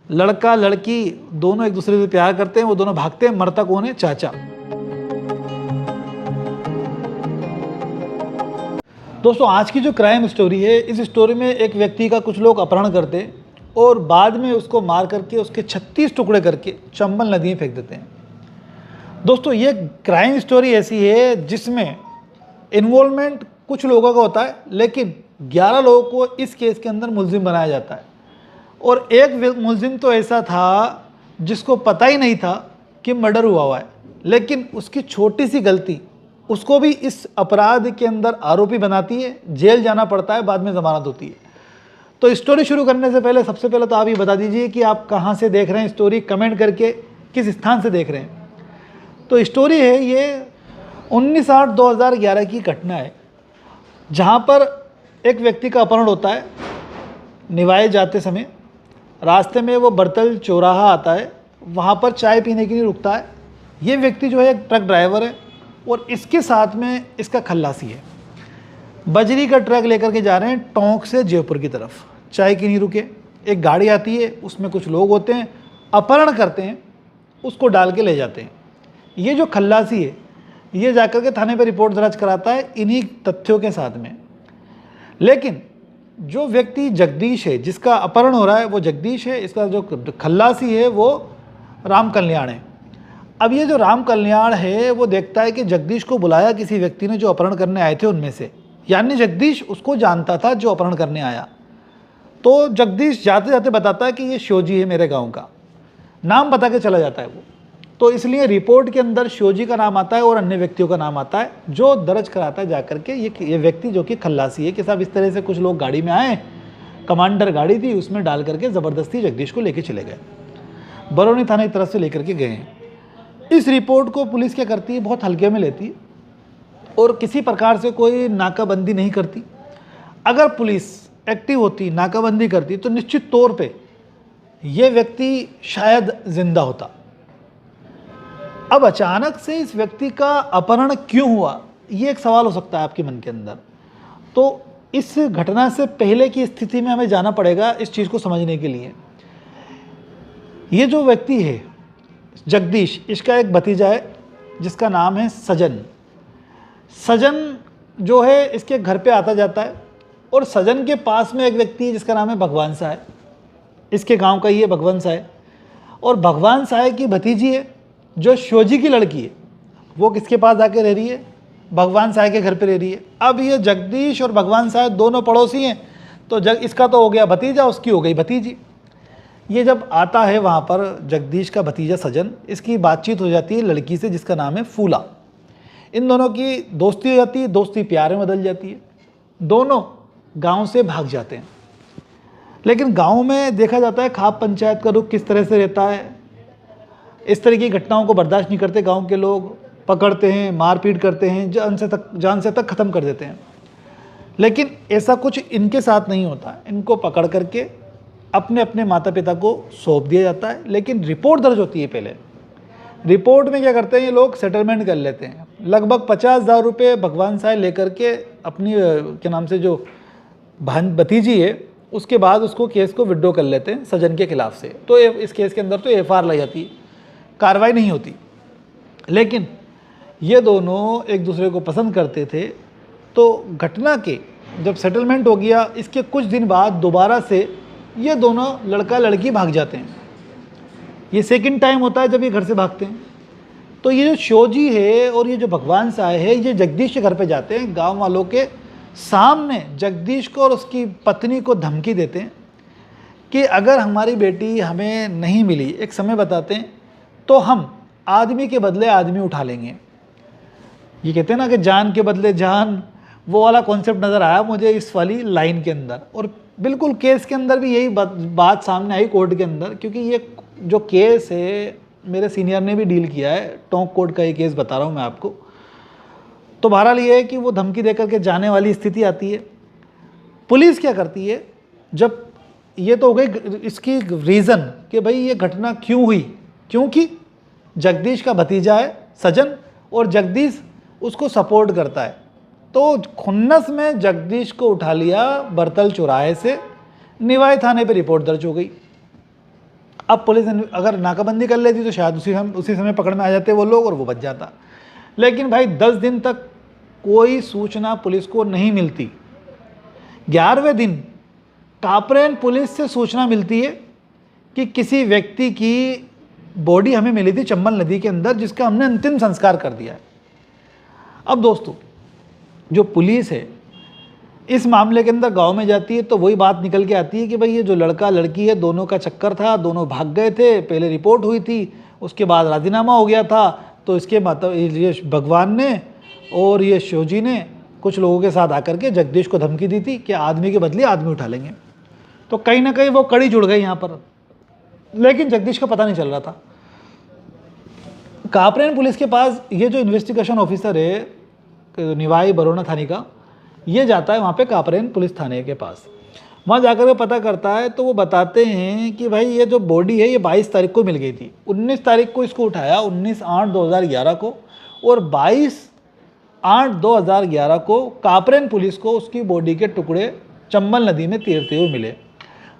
लड़का लड़की दोनों एक दूसरे से प्यार करते हैं, वो दोनों भागते हैं, मरता कौन है? चाचा। दोस्तों आज की जो क्राइम स्टोरी है, इस स्टोरी में एक व्यक्ति का कुछ लोग अपहरण करते हैं और बाद में उसको मार करके उसके 36 टुकड़े करके चंबल नदी में फेंक देते हैं। दोस्तों ये क्राइम स्टोरी ऐसी है जिसमें इन्वॉल्वमेंट कुछ लोगों का होता है, लेकिन 11 लोगों को इस केस के अंदर मुलजिम बनाया जाता है। और एक मुलजिम तो ऐसा था जिसको पता ही नहीं था कि मर्डर हुआ है, लेकिन उसकी छोटी सी गलती उसको भी इस अपराध के अंदर आरोपी बनाती है, जेल जाना पड़ता है, बाद में ज़मानत होती है। तो स्टोरी शुरू करने से पहले सबसे पहले तो आप ये बता दीजिए कि आप कहाँ से देख रहे हैं स्टोरी, कमेंट करके किस स्थान से देख रहे हैं। तो स्टोरी है ये 19/8/2011 की घटना है, जहाँ पर एक व्यक्ति का अपहरण होता है। निवाए जाते समय रास्ते में वो बरतल चौराहा आता है, वहाँ पर चाय पीने के लिए रुकता है। ये व्यक्ति जो है एक ट्रक ड्राइवर है और इसके साथ में इसका खल्लासी है। बजरी का ट्रक लेकर के जा रहे हैं टोंक से जयपुर की तरफ। चाय के नहीं रुके, एक गाड़ी आती है, उसमें कुछ लोग होते हैं, अपहरण करते हैं, उसको डाल के ले जाते हैं। ये जो खल्लासी है ये जाकर के थाने पर रिपोर्ट दर्ज कराता है इन्हीं तथ्यों के साथ में। लेकिन जो व्यक्ति जगदीश है, जिसका अपहरण हो रहा है वो जगदीश है, इसका जो खल्लासी है वो राम कल्याण है। अब ये जो राम कल्याण है वो देखता है कि जगदीश को बुलाया किसी व्यक्ति ने जो अपहरण करने आए थे उनमें से, यानी जगदीश उसको जानता था जो अपहरण करने आया। तो जगदीश जाते जाते बताता है कि ये शिवजी है मेरे गांव का, नाम बता के चला जाता है वो। तो इसलिए रिपोर्ट के अंदर शिवजी का नाम आता है और अन्य व्यक्तियों का नाम आता है, जो दर्ज कराता है जाकर के ये व्यक्ति जो कि खल्लासी है कि साहब इस तरह से कुछ लोग गाड़ी में आए, कमांडर गाड़ी थी, उसमें डाल करके ज़बरदस्ती जगदीश को लेके चले गए। बरौनी थाने की तरफ से लेकर के गए हैं। इस रिपोर्ट को पुलिस क्या करती है, बहुत हल्के में लेती है और किसी प्रकार से कोई नाकाबंदी नहीं करती। अगर पुलिस एक्टिव होती, नाकाबंदी करती, तो निश्चित तौर पे ये व्यक्ति शायद जिंदा होता। अब अचानक से इस व्यक्ति का अपहरण क्यों हुआ, ये एक सवाल हो सकता है आपके मन के अंदर। तो इस घटना से पहले की स्थिति में हमें जाना पड़ेगा इस चीज़ को समझने के लिए। ये जो व्यक्ति है जगदीश, इसका एक भतीजा है जिसका नाम है सजन। सजन जो है इसके घर पे आता जाता है और सजन के पास में एक व्यक्ति है जिसका नाम है भगवान सा है। इसके गांव का ही है भगवान सा है। और भगवान सा है की भतीजी है जो शिवजी की लड़की है, वो किसके पास आके रह रही है? भगवान साय के घर पे रह रही है। अब ये जगदीश और भगवान साय दोनों पड़ोसी हैं, तो इसका तो हो गया भतीजा, उसकी हो गई भतीजी। ये जब आता है वहाँ पर जगदीश का भतीजा सजन, इसकी बातचीत हो जाती है लड़की से जिसका नाम है फूला। इन दोनों की दोस्ती हो जाती है, दोस्ती प्यार में बदल जाती है। दोनों गाँव से भाग जाते हैं। लेकिन गाँव में देखा जाता है खाप पंचायत का रुख किस तरह से रहता है। इस तरह की घटनाओं को बर्दाश्त नहीं करते गांव के लोग, पकड़ते हैं, मारपीट करते हैं, जान से तक ख़त्म कर देते हैं। लेकिन ऐसा कुछ इनके साथ नहीं होता। इनको पकड़ करके अपने अपने माता पिता को सौंप दिया जाता है। लेकिन रिपोर्ट दर्ज होती है पहले। रिपोर्ट में क्या करते हैं ये लोग, सेटलमेंट कर लेते हैं। लगभग 50,000 रुपये भगवान साय लेकर के अपनी के नाम से जो भतीजी है उसके बाद उसको केस को विड्रॉ कर लेते हैं सजन के खिलाफ से। तो इस केस के अंदर तो FIR लाई जाती है, कार्रवाई नहीं होती। लेकिन ये दोनों एक दूसरे को पसंद करते थे। तो घटना के जब सेटलमेंट हो गया, इसके कुछ दिन बाद दोबारा से ये दोनों लड़का लड़की भाग जाते हैं। ये सेकंड टाइम होता है जब ये घर से भागते हैं। तो ये जो शिवजी है और ये जो भगवान साय है, ये जगदीश के घर पे जाते हैं। गांव वालों के सामने जगदीश को और उसकी पत्नी को धमकी देते हैं कि अगर हमारी बेटी हमें नहीं मिली, एक समय बताते हैं, तो हम आदमी के बदले आदमी उठा लेंगे। ये कहते हैं ना कि जान के बदले जान, वो वाला कॉन्सेप्ट नज़र आया मुझे इस वाली लाइन के अंदर। और बिल्कुल केस के अंदर भी यही बात सामने आई कोर्ट के अंदर, क्योंकि ये जो केस है मेरे सीनियर ने भी डील किया है। टोंक कोर्ट का ये केस बता रहा हूँ मैं आपको। तो बहरहाल ये है कि वो धमकी दे करके जाने वाली स्थिति आती है। पुलिस क्या करती है, जब ये तो हो गई इसकी रीज़न कि भाई ये घटना क्यों हुई, क्योंकि जगदीश का भतीजा है सजन और जगदीश उसको सपोर्ट करता है। तो खुन्नस में जगदीश को उठा लिया बरतल चौराहे से, निवाई थाने पे रिपोर्ट दर्ज हो गई। अब पुलिस अगर नाकाबंदी कर लेती तो शायद उसी समय पकड़ में आ जाते वो लोग और वो बच जाता। लेकिन भाई 10 दिन तक कोई सूचना पुलिस को नहीं मिलती। 11वें दिन कापरेन पुलिस से सूचना मिलती है कि किसी व्यक्ति की बॉडी हमें मिली थी चंबल नदी के अंदर, जिसका हमने अंतिम संस्कार कर दिया है। अब दोस्तों, जो पुलिस है इस मामले के अंदर गांव में जाती है तो वही बात निकल के आती है कि भाई ये जो लड़का लड़की है दोनों का चक्कर था, दोनों भाग गए थे, पहले रिपोर्ट हुई थी, उसके बाद राजीनामा हो गया था। तो इसके मतलब ये भगवान ने और ये शिवजी ने कुछ लोगों के साथ आकर के जगदीश को धमकी दी थी कि आदमी के बदले आदमी उठा लेंगे। तो कहीं ना कहीं वो कड़ी जुड़ गई यहाँ पर, लेकिन जगदीश का पता नहीं चल रहा था। कापरेन पुलिस के पास ये जो इन्वेस्टिगेशन ऑफिसर है निवाई बरोना थाने का, ये जाता है वहाँ पे कापरेन पुलिस थाने के पास। वहाँ जाकर के पता करता है तो वो बताते हैं कि भाई ये जो बॉडी है ये 22 तारीख को मिल गई थी। 19 तारीख को इसको उठाया, 19/8/2011 को, और 22/8/2011 को कापरेन पुलिस को उसकी बॉडी के टुकड़े चंबल नदी में तैरते हुए मिले।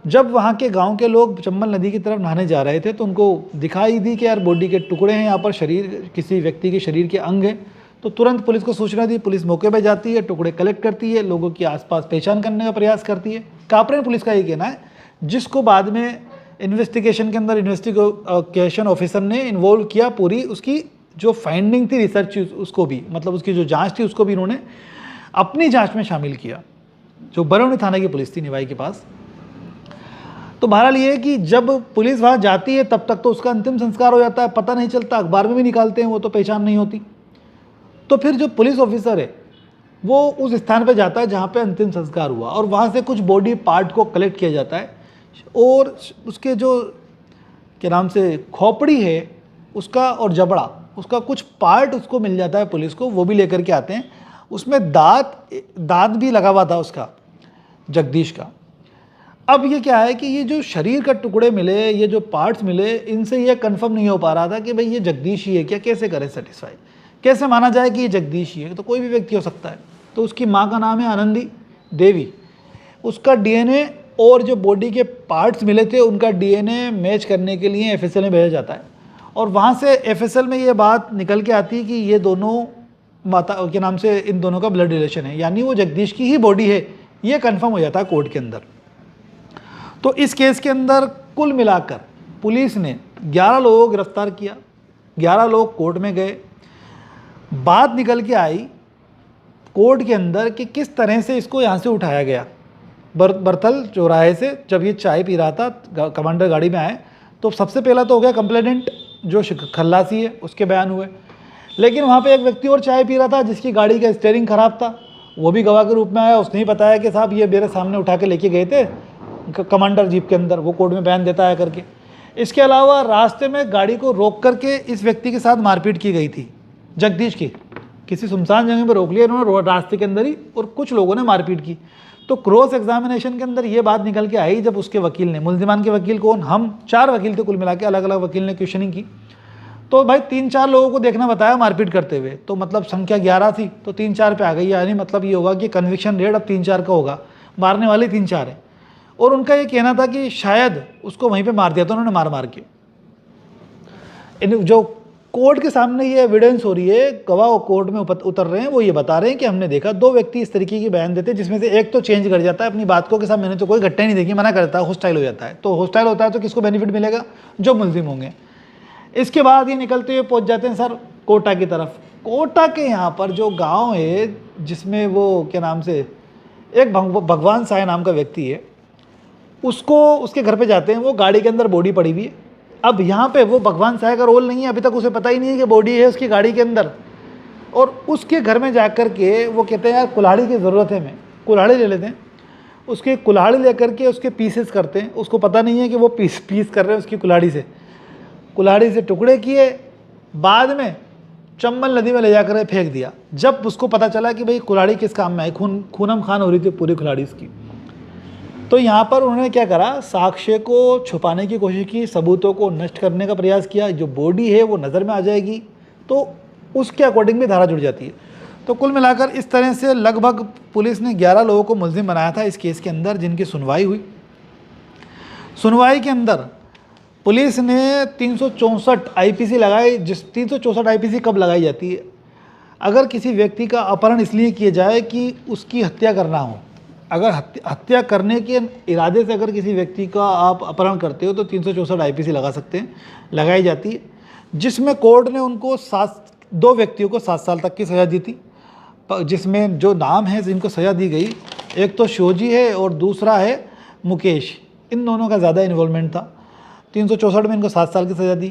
जब वहाँ के गांव के लोग चंबल नदी की तरफ नहाने जा रहे थे तो उनको दिखाई दी कि यार बॉडी के टुकड़े हैं, यहाँ पर शरीर किसी व्यक्ति के शरीर के अंग हैं। तो तुरंत पुलिस को सूचना दी, पुलिस मौके पर जाती है, टुकड़े कलेक्ट करती है, लोगों की आसपास पहचान करने का प्रयास करती है। कापरेन पुलिस का ये कहना है, जिसको बाद में इन्वेस्टिगेशन के अंदर इन्वेस्टिगेशन ऑफिसर ने इन्वॉल्व किया, पूरी उसकी जो फाइंडिंग थी, रिसर्च, उसको भी मतलब उसकी जो जांच थी उसको भी उन्होंने अपनी जांच में शामिल किया, जो बरौनी थाने की पुलिस थी निवाई के पास। तो बहरहाल ये है कि जब पुलिस वहाँ जाती है तब तक तो उसका अंतिम संस्कार हो जाता है, पता नहीं चलता, अखबार में भी निकालते हैं वो तो पहचान नहीं होती। तो फिर जो पुलिस ऑफिसर है वो उस स्थान पर जाता है जहाँ पे अंतिम संस्कार हुआ, और वहाँ से कुछ बॉडी पार्ट को कलेक्ट किया जाता है, और उसके जो क्या नाम से खोपड़ी है उसका और जबड़ा, उसका कुछ पार्ट उसको मिल जाता है पुलिस को, वो भी लेकर के आते हैं। उसमें दांत भी लगा हुआ था उसका, जगदीश का। अब ये क्या है कि ये जो शरीर का टुकड़े मिले, ये जो पार्ट्स मिले, इनसे ये कंफर्म नहीं हो पा रहा था कि भाई ये जगदीश ही है क्या, कैसे करें सेटिस्फाई, कैसे माना जाए कि ये जगदीश ही है। तो कोई भी व्यक्ति हो सकता है। तो उसकी माँ का नाम है आनंदी देवी, उसका डीएनए और जो बॉडी के पार्ट्स मिले थे उनका डीएनए मैच करने के लिए एफएसएल में भेजा जाता है, और वहाँ से एफएसएल में ये बात निकल के आती है कि ये दोनों माता के नाम से इन दोनों का ब्लड रिलेशन है, यानी वो जगदीश की ही बॉडी है, ये कंफर्म हो जाता है कोर्ट के अंदर। तो इस केस के अंदर कुल मिलाकर पुलिस ने 11 लोगों को गिरफ्तार किया, 11 लोग कोर्ट में गए। बात निकल के आई कोर्ट के अंदर कि किस तरह से इसको यहाँ से उठाया गया। बरथल चौराहे से जब ये चाय पी रहा था, कमांडर गाड़ी में आए, तो सबसे पहला तो हो गया कंप्लेनेंट जो खल्लासी है उसके बयान हुए। लेकिन वहाँ पे एक व्यक्ति और चाय पी रहा था जिसकी गाड़ी का स्टीयरिंग खराब था, वो भी गवाह के रूप में आया। उसने ही बताया कि साहब ये मेरे सामने उठा के लेके गए थे कमांडर जीप के अंदर, वो कोर्ट में बयान देता है करके। इसके अलावा रास्ते में गाड़ी को रोक करके इस व्यक्ति के साथ मारपीट की गई थी, जगदीश की, किसी सुनसान जगह पर रोक लिया इन्होंने रास्ते के अंदर ही, और कुछ लोगों ने मारपीट की। तो क्रॉस एग्जामिनेशन के अंदर ये बात निकल के आई जब उसके वकील ने, मुल्जिमान के वकील कौन, हम 4 वकील थे कुल मिला के, अलग अलग वकील ने क्वेश्चनिंग की। तो भाई 3-4 लोगों को देखना बताया मारपीट करते हुए, तो मतलब संख्या 11 थी तो 3-4 पे आ गई, यानी मतलब ये होगा कि कन्विक्शन रेट अब 3-4 का होगा, मारने वाले 3-4 हैं। और उनका ये कहना था कि शायद उसको वहीं पे मार दिया था उन्होंने, मार के। जो कोर्ट के सामने ये एविडेंस हो रही है, गवाह कोर्ट में उतर रहे हैं, वो ये बता रहे हैं कि हमने देखा 2 व्यक्ति इस तरीके की बयान देते हैं, जिसमें से एक तो चेंज कर जाता है अपनी बात को कि साहब मैंने तो कोई घटना ही नहीं देखी, मना करता है, हॉस्टाइल हो जाता है। तो हॉस्टाइल होता है तो किसको बेनिफिट मिलेगा, जो मुलजिम होंगे। इसके बाद ये निकलते हुए पहुंच जाते हैं सर कोटा की तरफ। कोटा के यहाँ पर जो गांव है जिसमें वो क्या नाम से एक भगवान साय नाम का व्यक्ति है, उसको उसके घर पे जाते हैं, वो गाड़ी के अंदर बॉडी पड़ी हुई है। अब यहाँ पे वो भगवान साय का रोल नहीं है, अभी तक उसे पता ही नहीं है कि बॉडी है उसकी गाड़ी के अंदर। और उसके घर में जाकर के वो कहते हैं यार कुल्हाड़ी की ज़रूरत है, हमें कुल्हाड़ी ले लेते हैं। उसके कुल्हाड़ी लेकर के उसके पीसेस करते हैं, उसको पता नहीं है कि वो पीस कर रहे हैं उसकी कुल्हाड़ी से टुकड़े किए, बाद में चंबल नदी में ले जाकर फेंक दिया। जब उसको पता चला कि भाई कुल्हाड़ी किस काम में आई, खूनम खान हो रही थी पूरी कुल्हाड़ी इसकी, तो यहाँ पर उन्होंने क्या करा, साक्ष्य को छुपाने की कोशिश की, सबूतों को नष्ट करने का प्रयास किया। जो बॉडी है वो नज़र में आ जाएगी तो उसके अकॉर्डिंग भी धारा जुड़ जाती है। तो कुल मिलाकर इस तरह से लगभग पुलिस ने 11 लोगों को मुलजिम बनाया था इस केस के अंदर, जिनकी सुनवाई हुई। सुनवाई के अंदर पुलिस ने 364 आईपीसी लगाई। 364 आईपीसी कब लगाई जाती है? अगर किसी व्यक्ति का अपहरण इसलिए किया जाए कि उसकी हत्या करना हो। अगर हत्या करने के इरादे से अगर किसी व्यक्ति का आप अपहरण करते हो तो 364 आईपीसी लगा सकते हैं, लगाई जाती है, जिसमें कोर्ट ने उनको 2 व्यक्तियों को 7 साल तक की सज़ा दी थी। जिसमें जो नाम है जिनको सज़ा दी गई, एक तो शिवजी है और दूसरा है मुकेश। इन दोनों का ज़्यादा इन्वॉल्वमेंट था। 364 में इनको 7 साल की सज़ा दी,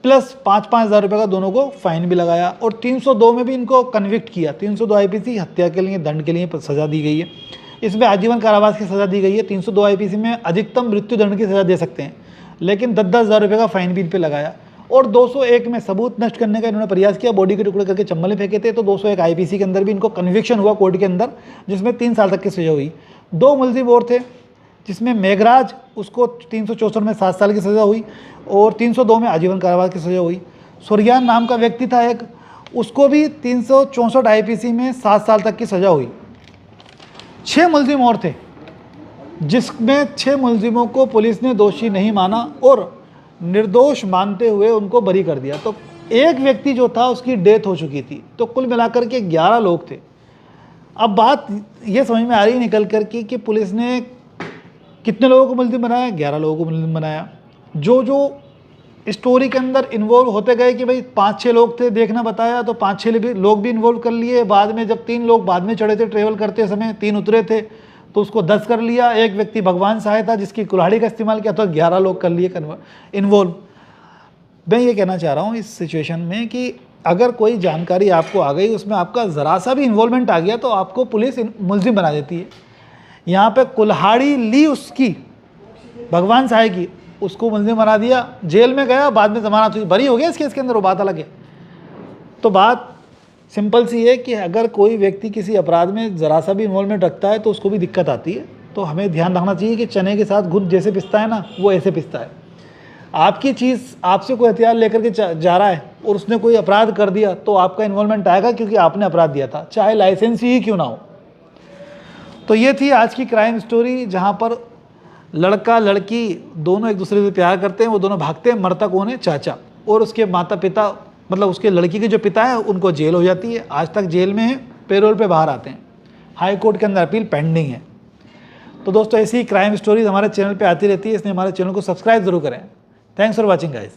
प्लस 5-5 हज़ार रुपये का दोनों को फाइन भी लगाया। और 302 में भी इनको कन्विक्ट किया। 302 आईपीसी हत्या के लिए, दंड के लिए सज़ा दी गई है। इसमें आजीवन कारावास की सज़ा दी गई है। 302 आईपीसी में अधिकतम मृत्यु दंड की सज़ा दे सकते हैं, लेकिन 10-10 हज़ार रुपये का फाइन भी इन पर लगाया। और 201 में सबूत नष्ट करने का इन्होंने प्रयास किया, बॉडी के टुकड़े करके चंबल में फेंके थे। तो 201 आईपीसी के अंदर भी इनको कन्विक्शन हुआ कोर्ट के अंदर, जिसमें 3 साल तक की सज़ा हुई। 2 मुलजिम और थे, जिसमें मेघराज, उसको 364 में 7 साल की सज़ा हुई और 302 में आजीवन कारावास की सज़ा हुई। सुरयान नाम का व्यक्ति था एक, उसको भी 364 आईपीसी में 7 साल तक की सज़ा हुई। 6 मुलजिम और थे, जिसमें 6 मुलजिमों को पुलिस ने दोषी नहीं माना और निर्दोष मानते हुए उनको बरी कर दिया। तो एक व्यक्ति जो था उसकी डेथ हो चुकी थी। तो कुल मिलाकर के 11 लोग थे। अब बात ये समझ में आ रही निकल कर कि पुलिस ने कितने लोगों को मुलजिम बनाया? 11 लोगों को मुलजिम बनाया। जो स्टोरी के अंदर इन्वॉल्व होते गए कि भाई 5-6 लोग थे, देखना बताया तो 5-6 लोग भी इन्वॉल्व कर लिए। बाद में जब 3 लोग बाद में चढ़े थे, ट्रेवल करते समय 3 उतरे थे, तो उसको 10 कर लिया। एक व्यक्ति भगवान सहाय था जिसकी कुल्हाड़ी का इस्तेमाल किया, तो 11 लोग कर लिए इन्वॉल्व। मैं ये कहना चाह रहा हूँ इस सिचुएशन में कि अगर कोई जानकारी आपको आ गई, उसमें आपका ज़रा सा भी इन्वॉल्वमेंट आ गया, तो आपको पुलिस मुलजिम बना देती है। यहाँ पे कुल्हाड़ी ली उसकी, भगवान सहाय की, उसको मुलजिम बना दिया, जेल में गया, बाद में जमानत हुई, बरी हो गया इस केस के अंदर, वो बात अलग है। तो बात सिंपल सी है कि अगर कोई व्यक्ति किसी अपराध में ज़रा सा भी इन्वॉल्वमेंट रखता है तो उसको भी दिक्कत आती है। तो हमें ध्यान रखना चाहिए कि चने के साथ घुन जैसे पिसता है ना, वो ऐसे पिसता है। आपकी चीज़, आपसे कोई हथियार लेकर के जा रहा है और उसने कोई अपराध कर दिया, तो आपका इन्वॉल्वमेंट आएगा, क्योंकि आपने अपराध दिया था, चाहे लाइसेंस ही क्यों ना हो। तो ये थी आज की क्राइम स्टोरी, जहाँ पर लड़का लड़की दोनों एक दूसरे से प्यार करते हैं, वो दोनों भागते हैं, मरता कौन है? चाचा। और उसके माता पिता, मतलब उसके लड़की के जो पिता है, उनको जेल हो जाती है। आज तक जेल में है, पेरोल पे बाहर आते हैं। हाई कोर्ट के अंदर अपील पेंडिंग है। तो दोस्तों, ऐसी क्राइम स्टोरीज हमारे चैनल पे आती रहती है, इसलिए हमारे चैनल को सब्सक्राइब जरूर करें। Thanks for watching guys.